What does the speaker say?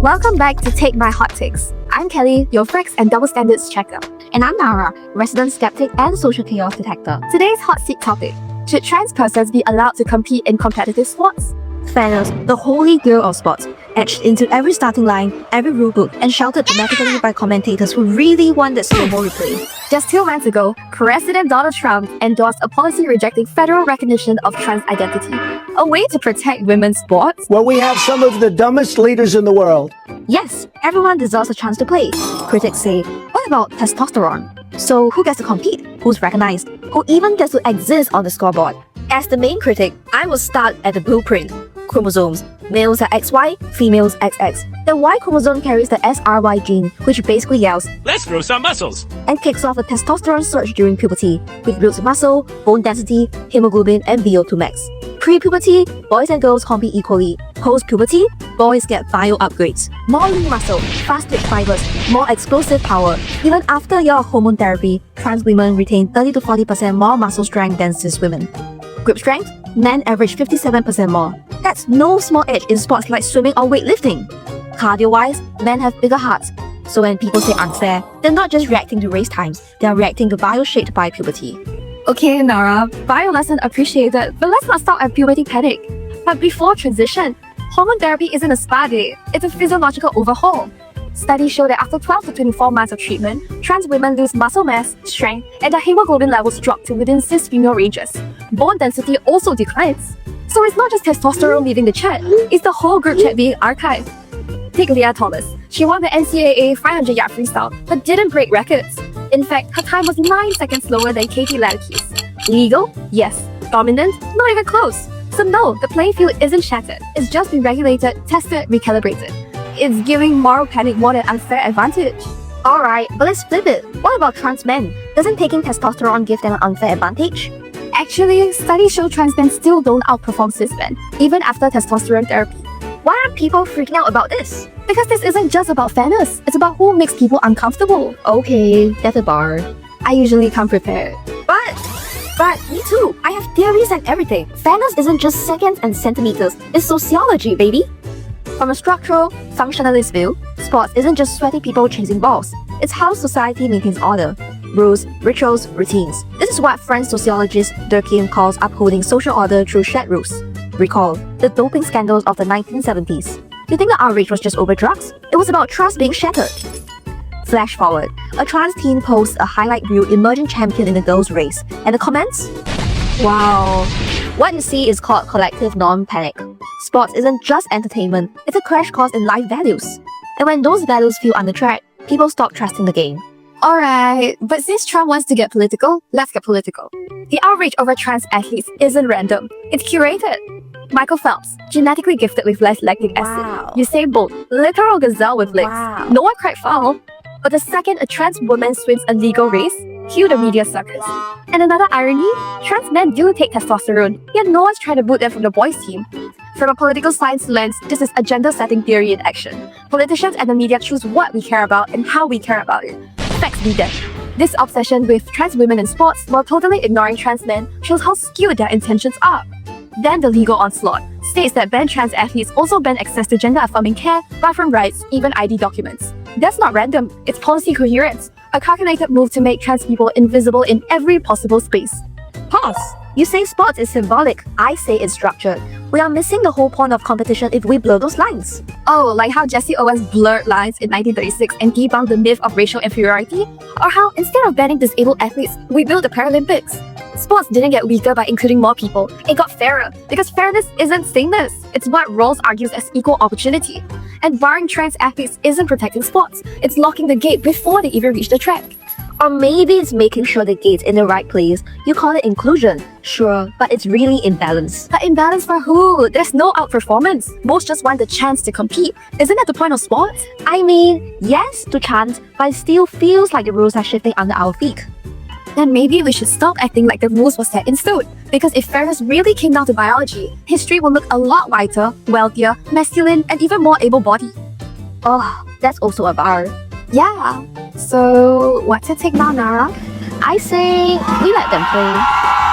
Welcome back to Take My Hot Takes. I'm Kelly, your facts and double standards checker. And I'm Nara, resident skeptic and social chaos detector. Today's hot seat topic: should trans persons be allowed to compete in competitive sports? Fairness, the holy grail of sports, etched into every starting line, every rule book, and shouted dramatically by commentators who really want that slow-mo replay. Just 2 months ago, President Donald Trump endorsed a policy rejecting federal recognition of trans identity, a way to protect women's sports. Well, we have some of the dumbest leaders in the world. Yes, everyone deserves a chance to play. Critics say, what about testosterone? So who gets to compete? Who's recognized? Who even gets to exist on the scoreboard? As the main critic, I will start at the blueprint. Chromosomes. Males are XY, females XX. The Y chromosome carries the SRY gene, which basically yells, "Let's grow some muscles!" and kicks off a testosterone surge during puberty, with built muscle, bone density, hemoglobin, and VO2 max. Pre-puberty, boys and girls compete equally. Post-puberty, boys get bio upgrades. More lean muscle, fast twitch fibers, more explosive power. Even after your hormone therapy, trans women retain 30 to 40% more muscle strength than cis women. Grip strength, men average 57% more. That's no small edge in sports like swimming or weightlifting. Cardio-wise, men have bigger hearts. So when people say unfair, they're not just reacting to race times, they're reacting to bio shaped by puberty. Okay, Nara, bio lesson appreciated, but let's not stop at puberty panic. But before transition, hormone therapy isn't a spa day, it's a physiological overhaul. Studies show that after 12 to 24 months of treatment, trans women lose muscle mass, strength, and their hemoglobin levels drop to within cis female ranges. Bone density also declines. So it's not just testosterone leaving the chat, it's the whole group chat being archived. Take Leah Thomas. She won the NCAA 500-yard freestyle, but didn't break records. In fact, her time was 9 seconds slower than Katie Ledeckis. Legal? Yes. Dominant? Not even close. So no, the playing field isn't shattered. It's just been regulated, tested, recalibrated. It's giving moral panic more than unfair advantage. Alright, but let's flip it. What about trans men? Doesn't taking testosterone give them an unfair advantage? Actually, studies show trans men still don't outperform cis men, even after testosterone therapy. Why are people freaking out about this? Because this isn't just about fairness, it's about who makes people uncomfortable. Okay, that's a bar. I usually come prepared. But me too. I have theories and everything. Fairness isn't just seconds and centimeters. It's sociology, baby. From a structural, functionalist view, sports isn't just sweaty people chasing balls. It's how society maintains order. Rules, rituals, routines. This is what French sociologist Durkheim calls upholding social order through shared rules. Recall the doping scandals of the 1970s. You think the outrage was just over drugs? It was about trust being shattered. Flash forward, a trans teen posts a highlight reel emerging champion in the girls' race, and the comments? Wow. What you see is called collective non-panic. Sports isn't just entertainment, it's a crash course in life values. And when those values feel under threat, people stop trusting the game. Alright, but since Trump wants to get political, let's get political. The outrage over trans athletes isn't random, it's curated. Michael Phelps, genetically gifted with less lactic acid. Usain Bolt, literal gazelle with legs. No one cried foul. But the second a trans woman swims a legal race, cue the media suckers. And another irony, trans men do take testosterone, yet no one's trying to boot them from the boys' team. From a political science lens, this is agenda-setting theory in action. Politicians and the media choose what we care about and how we care about it. Facts be that. This obsession with trans women in sports while totally ignoring trans men shows how skewed their intentions are. Then the legal onslaught states that ban trans athletes also ban access to gender-affirming care, bathroom rights, even ID documents. That's not random, it's policy coherence, a calculated move to make trans people invisible in every possible space. Pause. You say sports is symbolic, I say it's structured. We are missing the whole point of competition if we blur those lines. Oh, like how Jesse Owens blurred lines in 1936 and debunked the myth of racial inferiority? Or how, instead of banning disabled athletes, we built the Paralympics? Sports didn't get weaker by including more people, it got fairer, because fairness isn't sameness, it's what Rawls argues as equal opportunity. And barring trans athletes isn't protecting sports, it's locking the gate before they even reach the track. Or maybe it's making sure the gate's in the right place. You call it inclusion, sure, but it's really imbalance. But imbalance for who? There's no outperformance. Most just want the chance to compete. Isn't that the point of sports? I mean, yes to chance, but it still feels like the rules are shifting under our feet. Then maybe we should stop acting like the rules were set in stone. Because if fairness really came down to biology, history will look a lot whiter, wealthier, masculine, and even more able-bodied. Oh, that's also a bar. Yeah. So, what's your take now, Nara? I say we let them play.